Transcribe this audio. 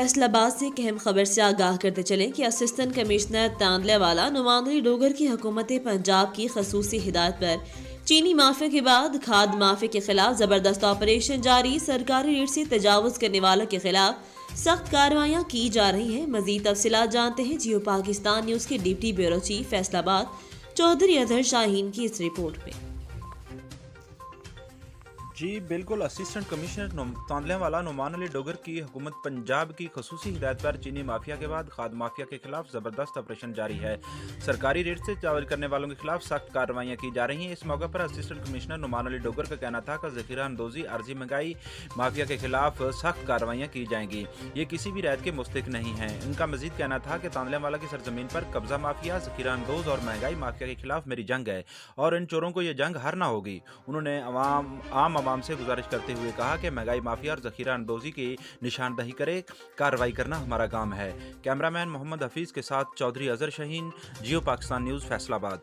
फैसलाबाद से एक अहम खबर से आगाह करते चलें कि असिस्टेंट कमिश्नर तांदलेवाला नुमान अली डोगर की हुकूमत पंजाब की खसूसी हिदायत पर चीनी माफिया के बाद खाद माफिया के खिलाफ जबरदस्त ऑपरेशन जारी, सरकारी रेट से तजावुज करने वालों के खिलाफ सख्त कार्रवाइयाँ की जा रही हैं। मजीद तफसीलात जानते हैं जियो पाकिस्तान न्यूज़ के deputy bureau chief Faisalabad Chaudhry Azhar Shaheen की इस रिपोर्ट में। जी बिल्कुल, असिस्टेंट कमिश्नर तांदलेवाला नुमान अली डोगर की हुकूमत पंजाब की खसूसी हिदायत पर चीनी माफिया के बाद खाद माफिया के खिलाफ जबरदस्त ऑपरेशन जारी है। सरकारी रेट से चावल करने वालों के खिलाफ सख्त कार्रवाइयाँ की जा रही हैं। इस मौके पर असिस्टेंट कमिश्नर नुमान अली डोगर का कहना था कि ज़ख़ीरा अंदोज़ी, अर्जी महंगाई माफिया के खिलाफ सख्त कार्रवाइयाँ की जाएंगी। ये किसी भी रैयत के मुस्तहिक नहीं है। इनका मजीद कहना था कि तांदलेवाला की सरजमीन पर कब्जा माफिया, ज़ख़ीरा अंदोज़ और महंगाई माफिया के खिलाफ मेरी जंग है और इन चोरों को ये जंग हारना होगी। उन्होंने आम से गुजारिश करते हुए कहा कि महंगाई माफिया और ज़ख़ीरा अंदोज़ी की निशानदही करे, कार्रवाई करना हमारा काम है। कैमरामैन मोहम्मद हफीज़ के साथ चौधरी अजहर शाहीन, जियो पाकिस्तान न्यूज़, फैसलाबाद।